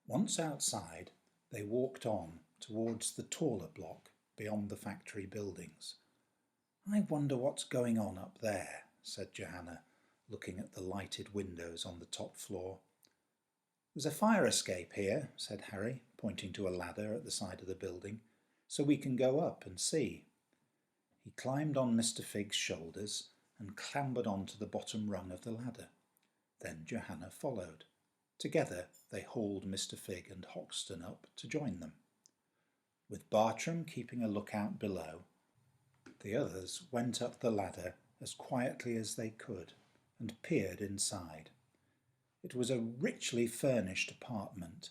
Once outside, they walked on towards the taller block beyond the factory buildings. "I wonder what's going on up there," said Johanna, looking at the lighted windows on the top floor. "There's a fire escape here," said Harry, pointing to a ladder at the side of the building, "so we can go up and see." He climbed on Mr. Figg's shoulders and clambered on to the bottom rung of the ladder. Then Johanna followed. Together they hauled Mr. Phigg and Hoxton up to join them. With Bartram keeping a lookout below, the others went up the ladder as quietly as they could and peered inside. It was a richly furnished apartment.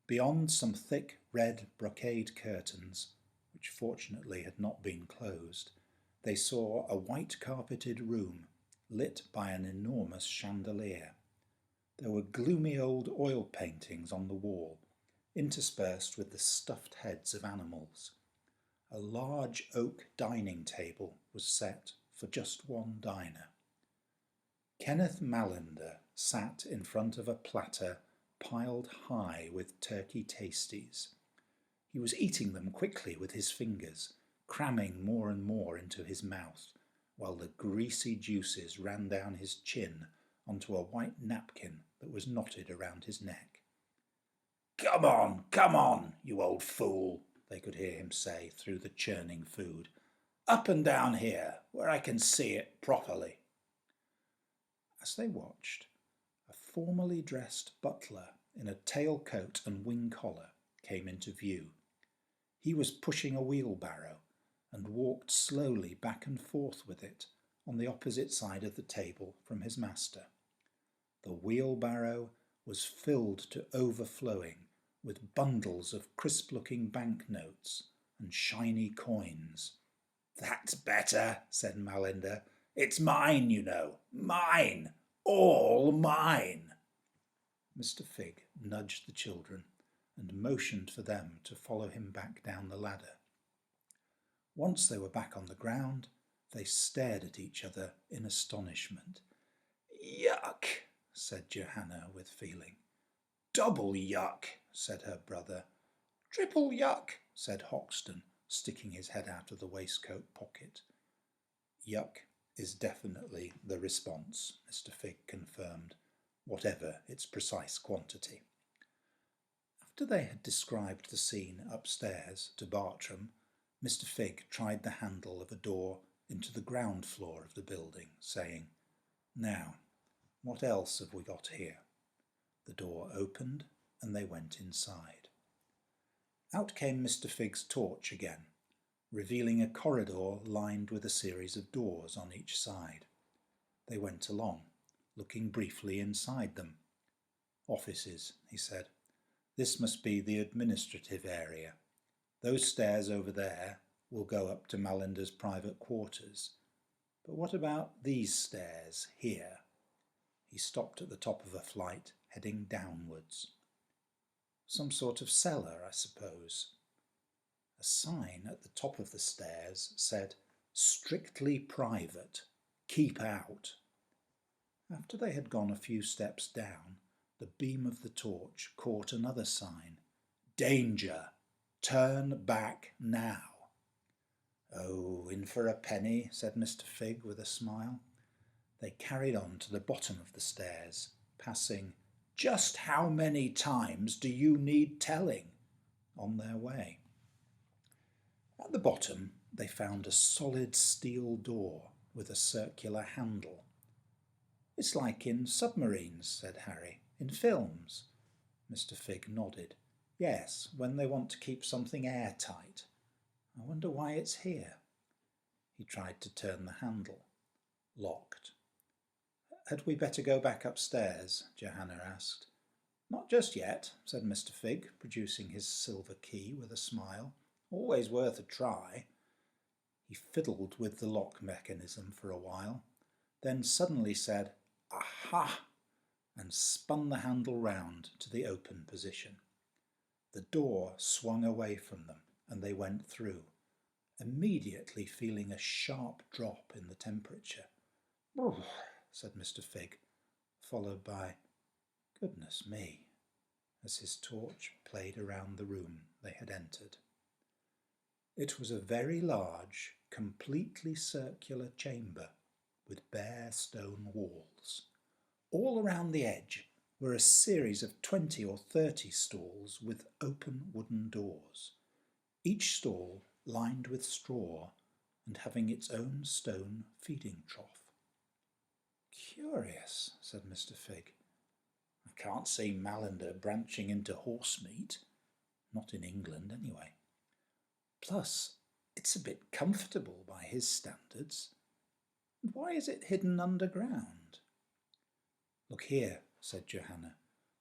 Beyond some thick red brocade curtains, which fortunately had not been closed, they saw a white-carpeted room lit by an enormous chandelier. There were gloomy old oil paintings on the wall, interspersed with the stuffed heads of animals. A large oak dining table was set for just one diner. Kenneth Mallender sat in front of a platter piled high with turkey tasties. He was eating them quickly with his fingers, cramming more and more into his mouth, while the greasy juices ran down his chin onto a white napkin that was knotted around his neck. Come on, you old fool," they could hear him say through the churning food. "Up and down here, where I can see it properly." As they watched, a formally dressed butler in a tailcoat and wing collar came into view. He was pushing a wheelbarrow and walked slowly back and forth with it on the opposite side of the table from his master. The wheelbarrow was filled to overflowing with bundles of crisp-looking banknotes and shiny coins. "That's better," said Mallender. "It's mine, you know. Mine. All mine." Mr. Phigg nudged the children and motioned for them to follow him back down the ladder. Once they were back on the ground, they stared at each other in astonishment. "Yuck," said Johanna with feeling. "Double yuck," said her brother. "Triple yuck," said Hoxton, sticking his head out of the waistcoat pocket. "Yuck is definitely the response," Mr. Phigg confirmed, whatever its precise quantity. After they had described the scene upstairs to Bartram, Mr. Phigg tried the handle of a door into the ground floor of the building, saying, "Now, what else have we got here?" The door opened and they went inside. Out came Mr. Figg's torch again, revealing a corridor lined with a series of doors on each side. They went along, looking briefly inside them. "Offices," he said. "This must be the administrative area. Those stairs over there will go up to Mallender's private quarters. But what about these stairs here?" He stopped at the top of a flight, heading downwards. "Some sort of cellar, I suppose." A sign at the top of the stairs said, "Strictly private. Keep out." After they had gone a few steps down, the beam of the torch caught another sign, "Danger. Turn back now." "Oh, in for a penny," said Mr. Phigg with a smile. They carried on to the bottom of the stairs, passing "Just how many times do you need telling?" on their way. At the bottom they found a solid steel door with a circular handle. "It's like in submarines," said Harry. "In films." Mr. Phigg nodded. "Yes, when they want to keep something airtight. I wonder why it's here." He tried to turn the handle. Locked. "Had we better go back upstairs?" Johanna asked. "Not just yet," said Mr. Phigg, producing his silver key with a smile. "Always worth a try." He fiddled with the lock mechanism for a while, then suddenly said, "Aha!" and spun the handle round to the open position. The door swung away from them, and they went through, immediately feeling a sharp drop in the temperature. "Brr," said Mr. Phigg, followed by, "Goodness me." as his torch played around the room they had entered. It was a very large, completely circular chamber with bare stone walls. All around the edge were a series of 20 or 30 stalls with open wooden doors, each stall lined with straw and having its own stone feeding trough. "Curious," said Mr. Phigg. "I can't see Mallinder branching into horse meat. Not in England, anyway. Plus, it's a bit comfortable by his standards. And why is it hidden underground?" "Look here," said Johanna.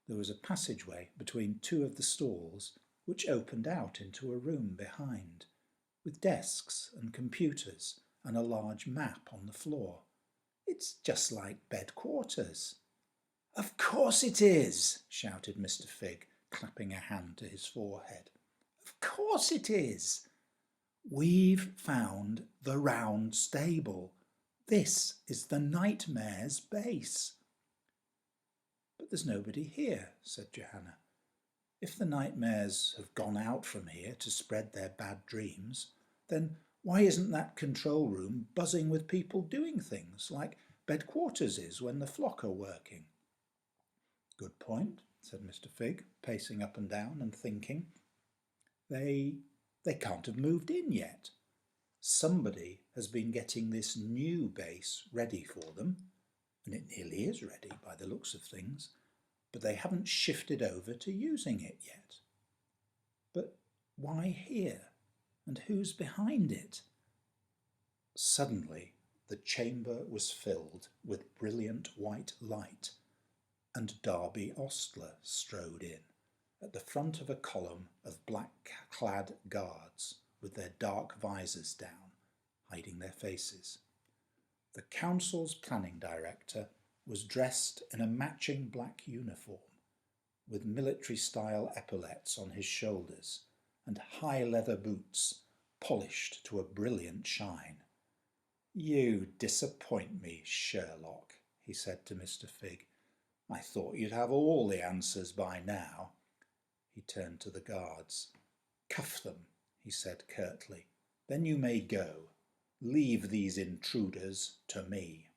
There was a passageway between two of the stalls which opened out into a room behind, with desks and computers and a large map on the floor. "It's just like bed quarters." "Of course it is," shouted Mr. Phigg, clapping a hand to his forehead. "Of course it is. We've found the round stable. This is the nightmare's base." "But there's nobody here," said Johanna. "If the nightmares have gone out from here to spread their bad dreams, then why isn't that control room buzzing with people doing things like bed quarters is when the flock are working?" "Good point," said Mr. Phigg, pacing up and down and thinking. They can't have moved in yet. Somebody has been getting this new base ready for them, and it nearly is ready by the looks of things, but they haven't shifted over to using it yet. But why here? And who's behind it? Suddenly, the chamber was filled with brilliant white light, and Darby Ostler strode in, at the front of a column of black-clad guards with their dark visors down, hiding their faces. The council's planning director was dressed in a matching black uniform, with military-style epaulets on his shoulders and high leather boots polished to a brilliant shine. "You disappoint me, Sherlock," he said to Mr. Phigg. "I thought you'd have all the answers by now." He turned to the guards. "Cuff them," he said curtly. "Then you may go. Leave these intruders to me."